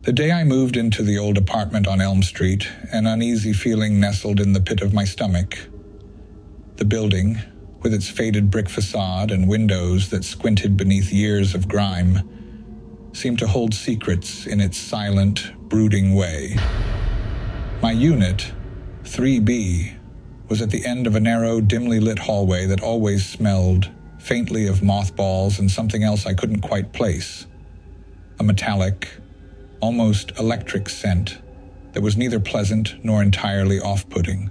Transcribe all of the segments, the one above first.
The day I moved into the old apartment on Elm Street, an uneasy feeling nestled in the pit of my stomach. The building, with its faded brick facade and windows that squinted beneath years of grime, seemed to hold secrets in its silent, brooding way. My unit, 3B, was at the end of a narrow, dimly lit hallway that always smelled faintly of mothballs and something else I couldn't quite place. A metallic, almost electric scent that was neither pleasant nor entirely off-putting.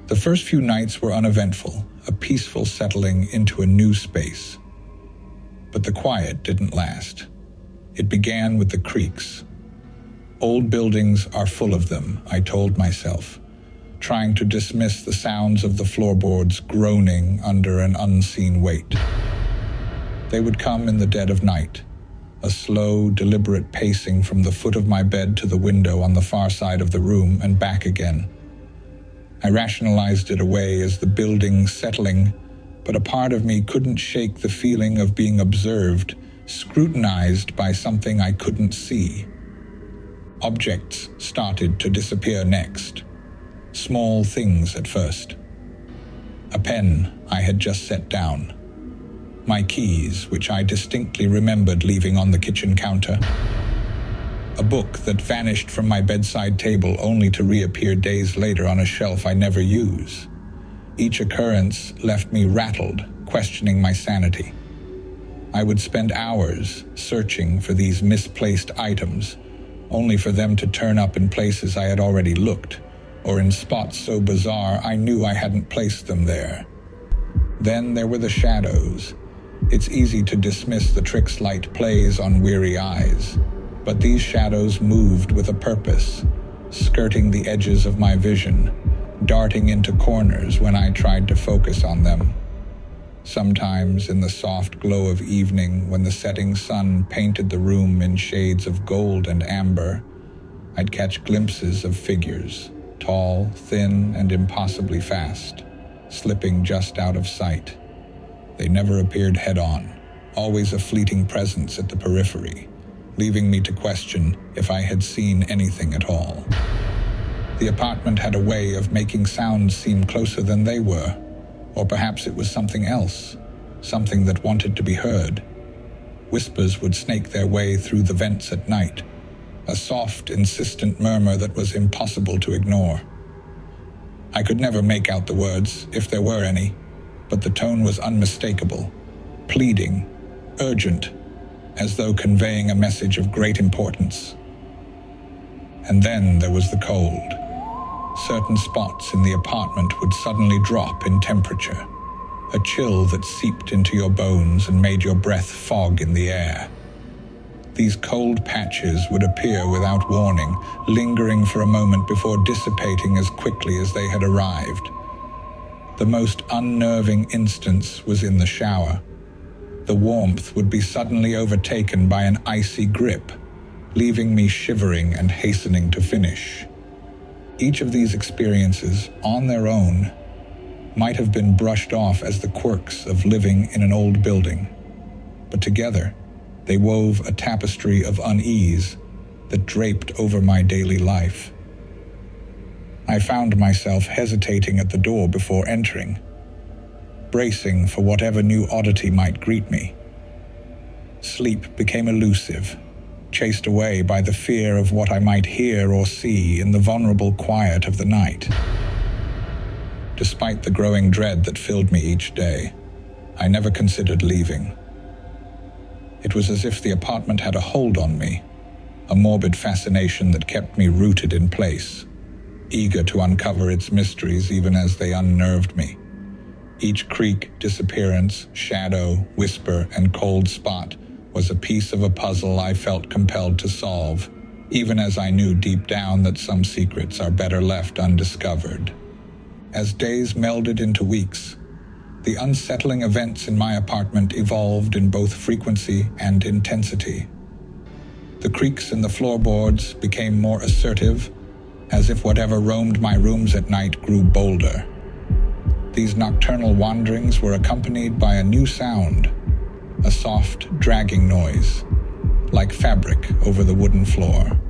The first few nights were uneventful, a peaceful settling into a new space. But the quiet didn't last. It began with the creaks. Old buildings are full of them, I told myself, trying to dismiss the sounds of the floorboards groaning under an unseen weight. They would come in the dead of night, a slow, deliberate pacing from the foot of my bed to the window on the far side of the room and back again. I rationalized it away as the building settling, but a part of me couldn't shake the feeling of being observed, scrutinized by something I couldn't see. Objects started to disappear next. Small things at first. A pen I had just set down. My keys, which I distinctly remembered leaving on the kitchen counter. A book that vanished from my bedside table only to reappear days later on a shelf I never use. Each occurrence left me rattled, questioning my sanity. I would spend hours searching for these misplaced items, only for them to turn up in places I had already looked, or in spots so bizarre I knew I hadn't placed them there. Then there were the shadows. It's easy to dismiss the tricks light plays on weary eyes, but these shadows moved with a purpose, skirting the edges of my vision, darting into corners when I tried to focus on them. Sometimes in the soft glow of evening, when the setting sun painted the room in shades of gold and amber, I'd catch glimpses of figures, tall, thin, and impossibly fast, slipping just out of sight. They never appeared head-on, always a fleeting presence at the periphery, leaving me to question if I had seen anything at all. The apartment had a way of making sounds seem closer than they were, or perhaps it was something else, something that wanted to be heard. Whispers would snake their way through the vents at night, a soft, insistent murmur that was impossible to ignore. I could never make out the words, if there were any, but the tone was unmistakable, pleading, urgent, as though conveying a message of great importance. And then there was the cold. Certain spots in the apartment would suddenly drop in temperature, a chill that seeped into your bones and made your breath fog in the air. These cold patches would appear without warning, lingering for a moment before dissipating as quickly as they had arrived. The most unnerving instance was in the shower. The warmth would be suddenly overtaken by an icy grip, leaving me shivering and hastening to finish. Each of these experiences, on their own, might have been brushed off as the quirks of living in an old building, but together they wove a tapestry of unease that draped over my daily life. I found myself hesitating at the door before entering, bracing for whatever new oddity might greet me. Sleep became elusive, chased away by the fear of what I might hear or see in the vulnerable quiet of the night. Despite the growing dread that filled me each day, I never considered leaving. It was as if the apartment had a hold on me, a morbid fascination that kept me rooted in place, eager to uncover its mysteries even as they unnerved me. Each creak, disappearance, shadow, whisper, and cold spot was a piece of a puzzle I felt compelled to solve, even as I knew deep down that some secrets are better left undiscovered. As days melded into weeks, the unsettling events in my apartment evolved in both frequency and intensity. The creaks in the floorboards became more assertive, as if whatever roamed my rooms at night grew bolder. These nocturnal wanderings were accompanied by a new sound, a soft, dragging noise, like fabric over the wooden floor.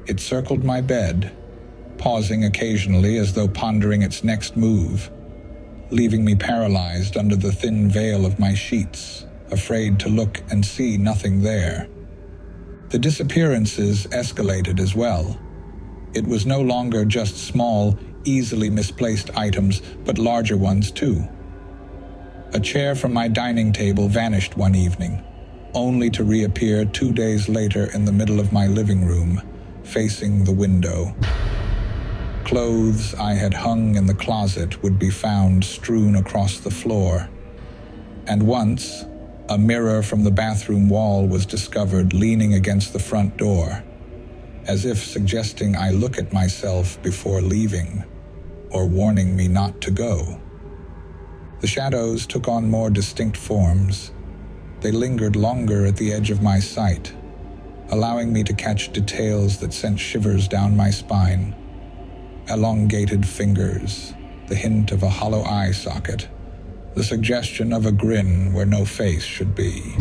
It circled my bed, pausing occasionally as though pondering its next move, leaving me paralyzed under the thin veil of my sheets, afraid to look and see nothing there. The disappearances escalated as well. It was no longer just small, easily misplaced items, but larger ones too. A chair from my dining table vanished one evening, only to reappear 2 days later in the middle of my living room, facing the window. Clothes I had hung in the closet would be found strewn across the floor. And once, a mirror from the bathroom wall was discovered leaning against the front door, as if suggesting I look at myself before leaving, or warning me not to go. The shadows took on more distinct forms. They lingered longer at the edge of my sight, allowing me to catch details that sent shivers down my spine. Elongated fingers, the hint of a hollow eye socket, the suggestion of a grin where no face should be.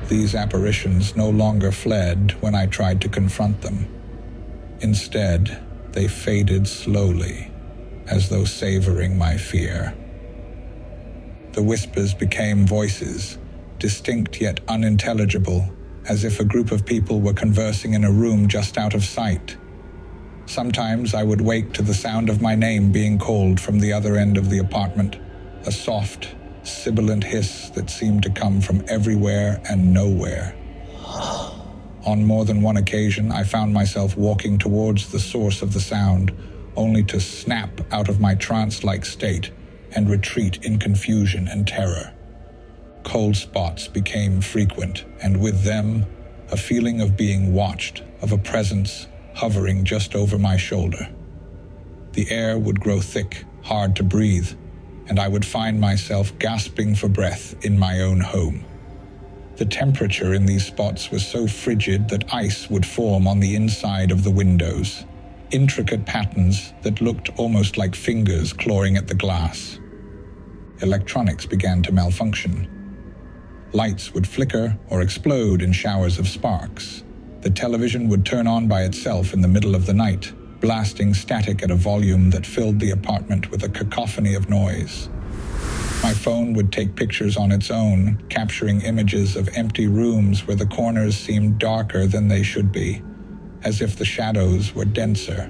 These apparitions no longer fled when I tried to confront them. Instead, they faded slowly, as though savoring my fear. The whispers became voices, distinct yet unintelligible, as if a group of people were conversing in a room just out of sight. Sometimes I would wake to the sound of my name being called from the other end of the apartment, a soft, sibilant hiss that seemed to come from everywhere and nowhere. On more than one occasion, I found myself walking towards the source of the sound, only to snap out of my trance-like state and retreat in confusion and terror. Cold spots became frequent, and with them, a feeling of being watched, of a presence hovering just over my shoulder. The air would grow thick, hard to breathe, and I would find myself gasping for breath in my own home. The temperature in these spots was so frigid that ice would form on the inside of the windows, intricate patterns that looked almost like fingers clawing at the glass. Electronics began to malfunction. Lights would flicker or explode in showers of sparks. The television would turn on by itself in the middle of the night, blasting static at a volume that filled the apartment with a cacophony of noise. My phone would take pictures on its own, capturing images of empty rooms where the corners seemed darker than they should be, as if the shadows were denser,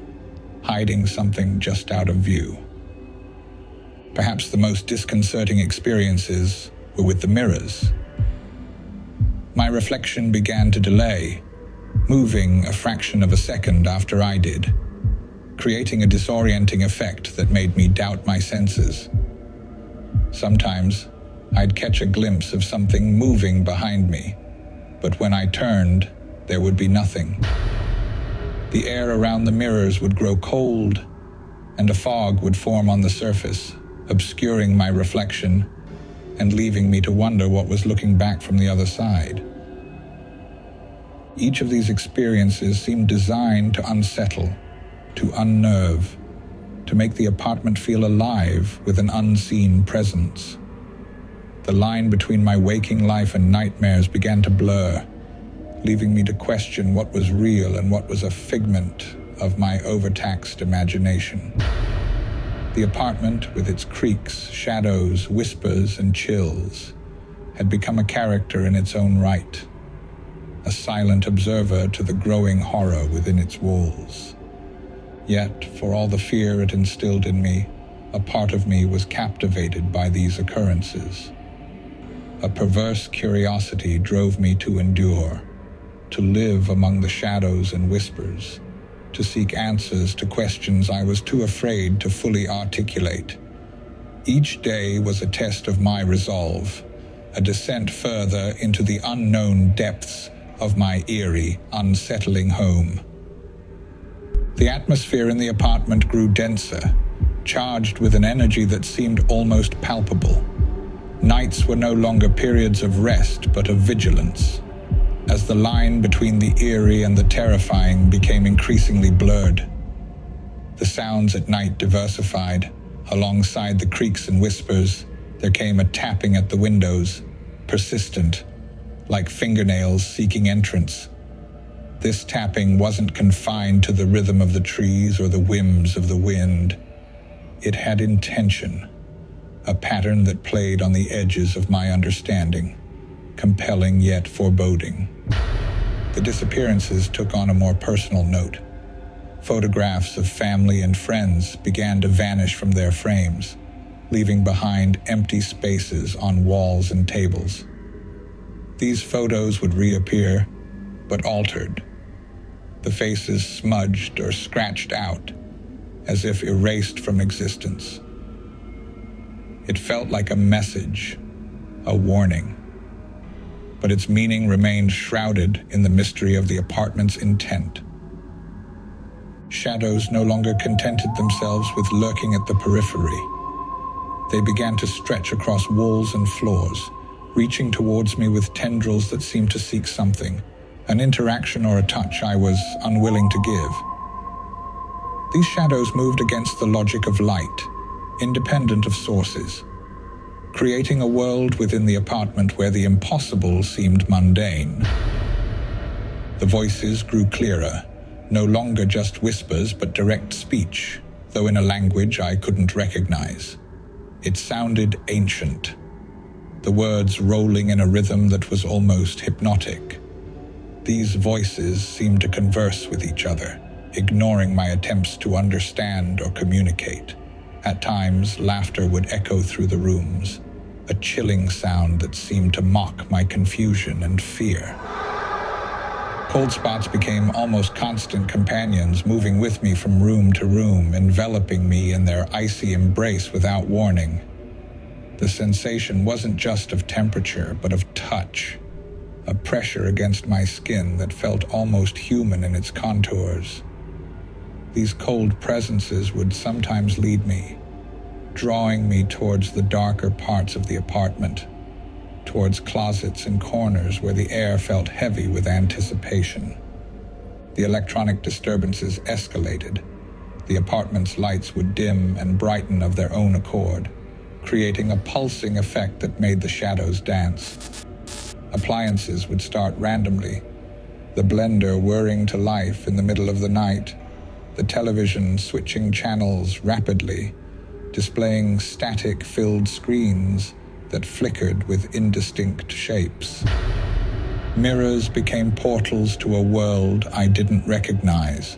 hiding something just out of view. Perhaps the most disconcerting experiences were with the mirrors. My reflection began to delay, moving a fraction of a second after I did, creating a disorienting effect that made me doubt my senses. Sometimes, I'd catch a glimpse of something moving behind me, but when I turned, there would be nothing. The air around the mirrors would grow cold, and a fog would form on the surface, obscuring my reflection and leaving me to wonder what was looking back from the other side. Each of these experiences seemed designed to unsettle, to unnerve, to make the apartment feel alive with an unseen presence. The line between my waking life and nightmares began to blur, leaving me to question what was real and what was a figment of my overtaxed imagination. The apartment, with its creaks, shadows, whispers, and chills, had become a character in its own right, a silent observer to the growing horror within its walls. Yet, for all the fear it instilled in me, a part of me was captivated by these occurrences. A perverse curiosity drove me to endure, to live among the shadows and whispers, to seek answers to questions I was too afraid to fully articulate. Each day was a test of my resolve, a descent further into the unknown depths of my eerie, unsettling home. The atmosphere in the apartment grew denser, charged with an energy that seemed almost palpable. Nights were no longer periods of rest, but of vigilance, as the line between the eerie and the terrifying became increasingly blurred. The sounds at night diversified. Alongside the creaks and whispers, there came a tapping at the windows, persistent, like fingernails seeking entrance. This tapping wasn't confined to the rhythm of the trees or the whims of the wind. It had intention, a pattern that played on the edges of my understanding, compelling yet foreboding. The disappearances took on a more personal note. Photographs of family and friends began to vanish from their frames, leaving behind empty spaces on walls and tables. These photos would reappear, but altered. The faces smudged or scratched out, as if erased from existence. It felt like a message, a warning, but its meaning remained shrouded in the mystery of the apartment's intent. Shadows no longer contented themselves with lurking at the periphery. They began to stretch across walls and floors, reaching towards me with tendrils that seemed to seek something, an interaction or a touch I was unwilling to give. These shadows moved against the logic of light, independent of sources, creating a world within the apartment where the impossible seemed mundane. The voices grew clearer, no longer just whispers but direct speech, though in a language I couldn't recognize. It sounded ancient, the words rolling in a rhythm that was almost hypnotic. These voices seemed to converse with each other, ignoring my attempts to understand or communicate. At times, laughter would echo through the rooms, a chilling sound that seemed to mock my confusion and fear. Cold spots became almost constant companions, moving with me from room to room, enveloping me in their icy embrace without warning. The sensation wasn't just of temperature, but of touch, a pressure against my skin that felt almost human in its contours. These cold presences would sometimes lead me, drawing me towards the darker parts of the apartment, towards closets and corners where the air felt heavy with anticipation. The electronic disturbances escalated. The apartment's lights would dim and brighten of their own accord, creating a pulsing effect that made the shadows dance. Appliances would start randomly, the blender whirring to life in the middle of the night, the television switching channels rapidly, displaying static-filled screens that flickered with indistinct shapes. Mirrors became portals to a world I didn't recognize.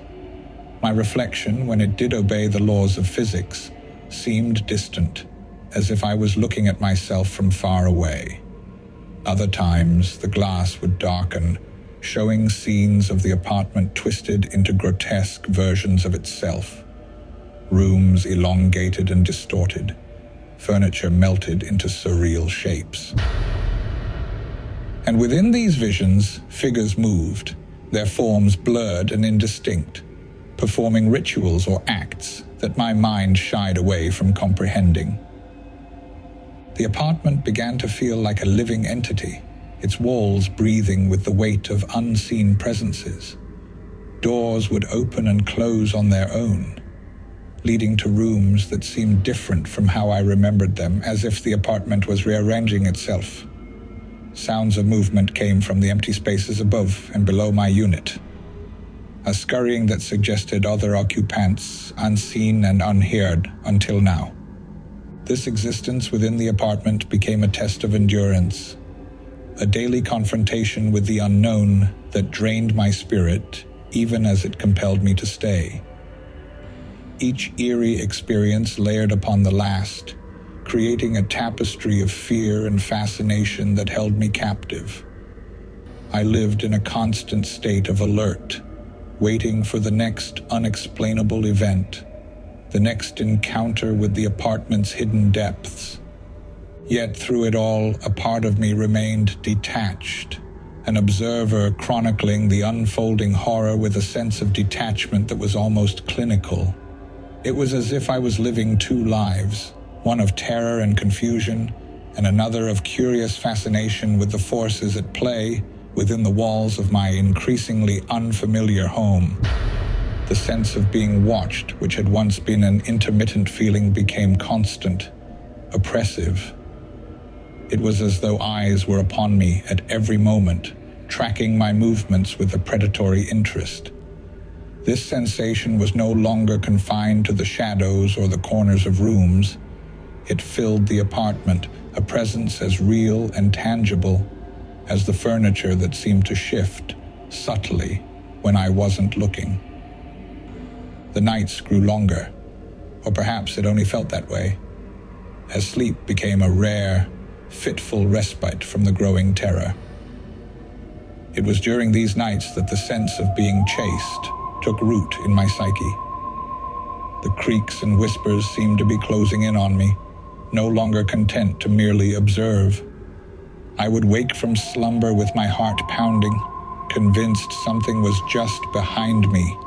My reflection, when it did obey the laws of physics, seemed distant, as if I was looking at myself from far away. Other times, the glass would darken, showing scenes of the apartment twisted into grotesque versions of itself. Rooms elongated and distorted, furniture melted into surreal shapes. And within these visions, figures moved, their forms blurred and indistinct, performing rituals or acts that my mind shied away from comprehending. The apartment began to feel like a living entity, its walls breathing with the weight of unseen presences. Doors would open and close on their own, leading to rooms that seemed different from how I remembered them, as if the apartment was rearranging itself. Sounds of movement came from the empty spaces above and below my unit, a scurrying that suggested other occupants, unseen and unheard until now. This existence within the apartment became a test of endurance, a daily confrontation with the unknown that drained my spirit even as it compelled me to stay. Each eerie experience layered upon the last, creating a tapestry of fear and fascination that held me captive. I lived in a constant state of alert, waiting for the next unexplainable event, the next encounter with the apartment's hidden depths. Yet through it all, a part of me remained detached, an observer chronicling the unfolding horror with a sense of detachment that was almost clinical. It was as if I was living two lives, one of terror and confusion, and another of curious fascination with the forces at play within the walls of my increasingly unfamiliar home. The sense of being watched, which had once been an intermittent feeling, became constant, oppressive. It was as though eyes were upon me at every moment, tracking my movements with a predatory interest. This sensation was no longer confined to the shadows or the corners of rooms. It filled the apartment, a presence as real and tangible as the furniture that seemed to shift subtly when I wasn't looking. The nights grew longer, or perhaps it only felt that way, as sleep became a rare, fitful respite from the growing terror. It was during these nights that the sense of being chased took root in my psyche. The creaks and whispers seemed to be closing in on me, no longer content to merely observe. I would wake from slumber with my heart pounding, convinced something was just behind me,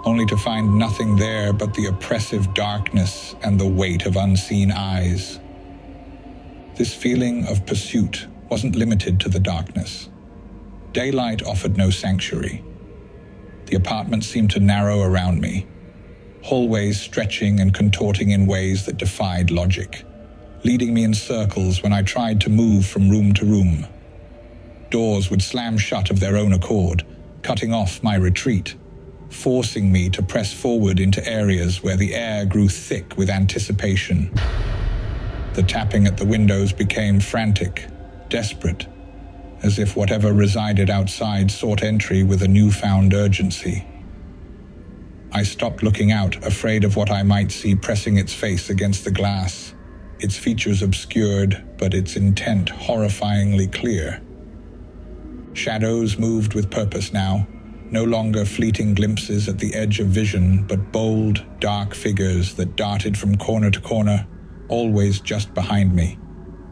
only to find nothing there but the oppressive darkness and the weight of unseen eyes. This feeling of pursuit wasn't limited to the darkness. Daylight offered no sanctuary. The apartment seemed to narrow around me, hallways stretching and contorting in ways that defied logic, leading me in circles when I tried to move from room to room. Doors would slam shut of their own accord, cutting off my retreat, forcing me to press forward into areas where the air grew thick with anticipation. The tapping at the windows became frantic, desperate, as if whatever resided outside sought entry with a newfound urgency. I stopped looking out, afraid of what I might see pressing its face against the glass, its features obscured, but its intent horrifyingly clear. Shadows moved with purpose now, no longer fleeting glimpses at the edge of vision, but bold, dark figures that darted from corner to corner, always just behind me,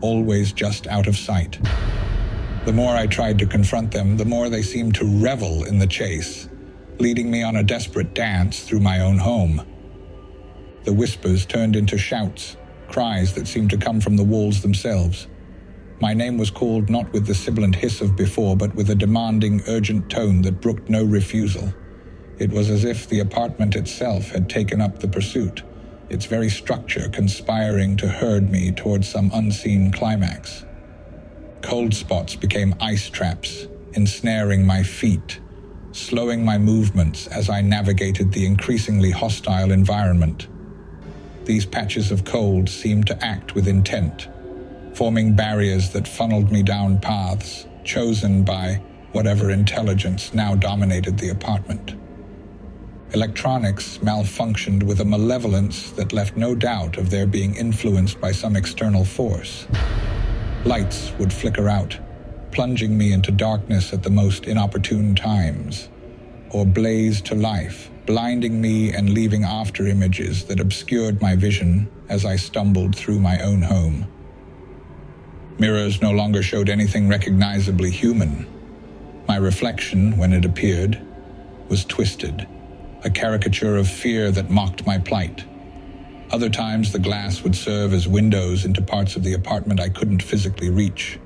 always just out of sight. The more I tried to confront them, the more they seemed to revel in the chase, leading me on a desperate dance through my own home. The whispers turned into shouts, cries that seemed to come from the walls themselves. My name was called not with the sibilant hiss of before, but with a demanding, urgent tone that brooked no refusal. It was as if the apartment itself had taken up the pursuit, its very structure conspiring to herd me towards some unseen climax. Cold spots became ice traps, ensnaring my feet, slowing my movements as I navigated the increasingly hostile environment. These patches of cold seemed to act with intent, forming barriers that funneled me down paths chosen by whatever intelligence now dominated the apartment. Electronics malfunctioned with a malevolence that left no doubt of their being influenced by some external force. Lights would flicker out, plunging me into darkness at the most inopportune times, or blaze to life, blinding me and leaving after images that obscured my vision as I stumbled through my own home. Mirrors no longer showed anything recognizably human. My reflection, when it appeared, was twisted, a caricature of fear that mocked my plight. Other times, the glass would serve as windows into parts of the apartment I couldn't physically reach,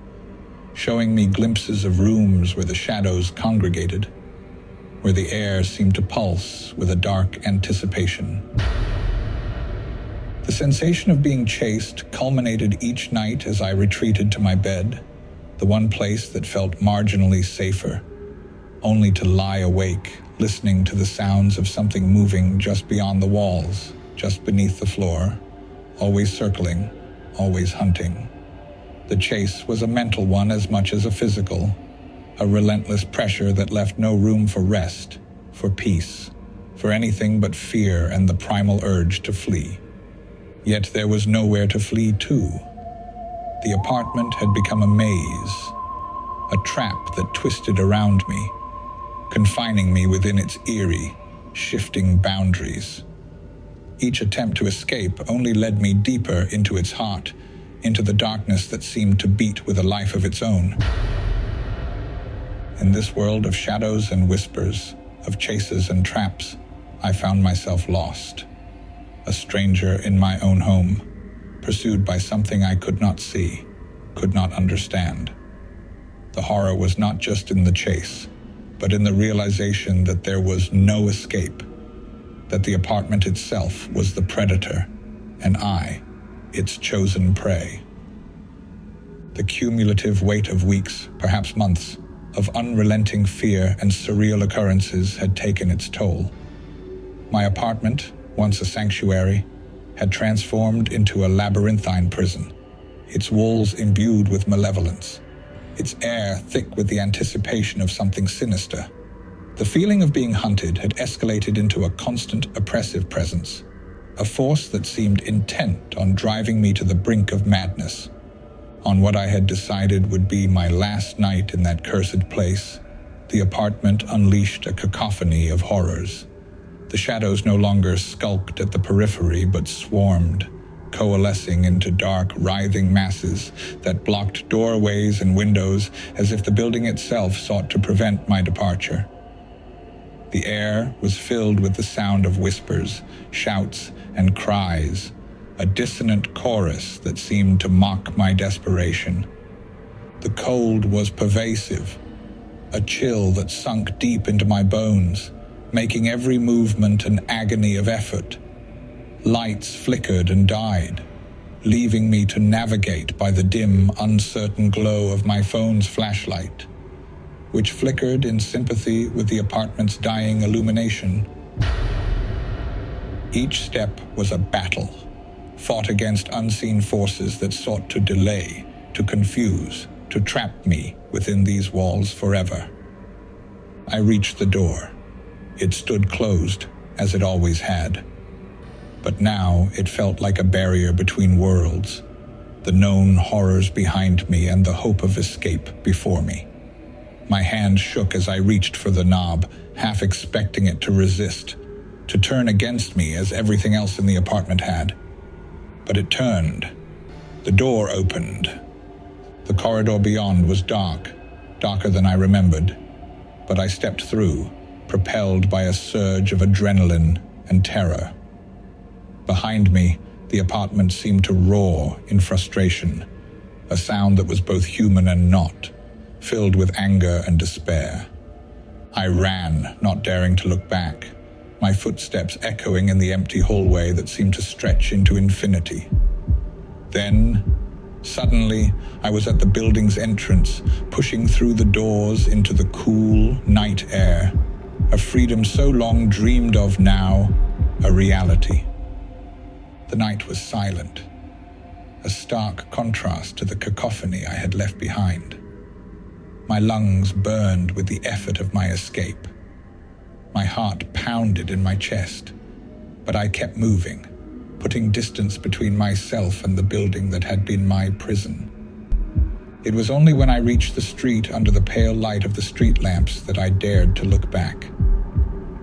showing me glimpses of rooms where the shadows congregated, where the air seemed to pulse with a dark anticipation. The sensation of being chased culminated each night as I retreated to my bed, the one place that felt marginally safer, only to lie awake, listening to the sounds of something moving just beyond the walls, just beneath the floor, always circling, always hunting. The chase was a mental one as much as a physical, a relentless pressure that left no room for rest, for peace, for anything but fear and the primal urge to flee. Yet there was nowhere to flee to. The apartment had become a maze, a trap that twisted around me, confining me within its eerie, shifting boundaries. Each attempt to escape only led me deeper into its heart, into the darkness that seemed to beat with a life of its own. In this world of shadows and whispers, of chases and traps, I found myself lost, a stranger in my own home, pursued by something I could not see, could not understand. The horror was not just in the chase, but in the realization that there was no escape, that the apartment itself was the predator, and I, its chosen prey. The cumulative weight of weeks, perhaps months, of unrelenting fear and surreal occurrences had taken its toll. My apartment, once a sanctuary, had transformed into a labyrinthine prison, its walls imbued with malevolence, its air thick with the anticipation of something sinister. The feeling of being hunted had escalated into a constant oppressive presence, a force that seemed intent on driving me to the brink of madness. On what I had decided would be my last night in that cursed place, the apartment unleashed a cacophony of horrors. The shadows no longer skulked at the periphery but swarmed, coalescing into dark, writhing masses that blocked doorways and windows as if the building itself sought to prevent my departure. The air was filled with the sound of whispers, shouts, and cries, a dissonant chorus that seemed to mock my desperation. The cold was pervasive, a chill that sunk deep into my bones, making every movement an agony of effort. Lights flickered and died, leaving me to navigate by the dim, uncertain glow of my phone's flashlight, which flickered in sympathy with the apartment's dying illumination. Each step was a battle, fought against unseen forces that sought to delay, to confuse, to trap me within these walls forever. I reached the door. It stood closed, as it always had. But now it felt like a barrier between worlds, the known horrors behind me and the hope of escape before me. My hand shook as I reached for the knob, half expecting it to resist, to turn against me as everything else in the apartment had. But it turned. The door opened. The corridor beyond was dark, darker than I remembered, but I stepped through, propelled by a surge of adrenaline and terror. Behind me, the apartment seemed to roar in frustration, a sound that was both human and not, filled with anger and despair. I ran, not daring to look back, my footsteps echoing in the empty hallway that seemed to stretch into infinity. Then, suddenly, I was at the building's entrance, pushing through the doors into the cool night air, a freedom so long dreamed of now, a reality. The night was silent, a stark contrast to the cacophony I had left behind. My lungs burned with the effort of my escape. My heart pounded in my chest, but I kept moving, putting distance between myself and the building that had been my prison. It was only when I reached the street under the pale light of the street lamps that I dared to look back.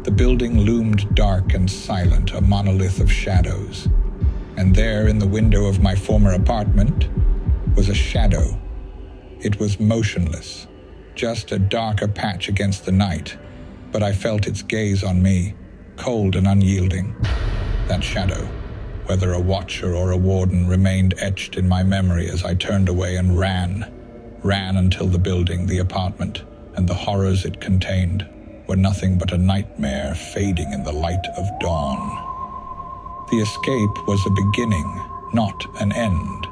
The building loomed dark and silent, a monolith of shadows, and there in the window of my former apartment was a shadow. It was motionless, just a darker patch against the night, but I felt its gaze on me, cold and unyielding. That shadow, whether a watcher or a warden, remained etched in my memory as I turned away and ran until the building, the apartment, and the horrors it contained were nothing but a nightmare fading in the light of dawn. The escape was a beginning, not an end.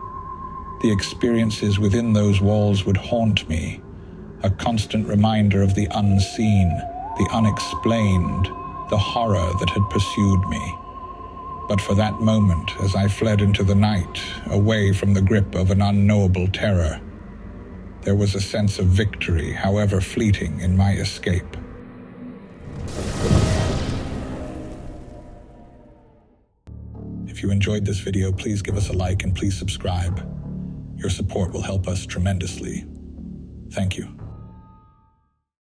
The experiences within those walls would haunt me, a constant reminder of the unseen, the unexplained, the horror that had pursued me. But for that moment, as I fled into the night, away from the grip of an unknowable terror, there was a sense of victory, however fleeting, in my escape. If you enjoyed this video, please give us a like and please subscribe. Your support will help us tremendously. Thank you.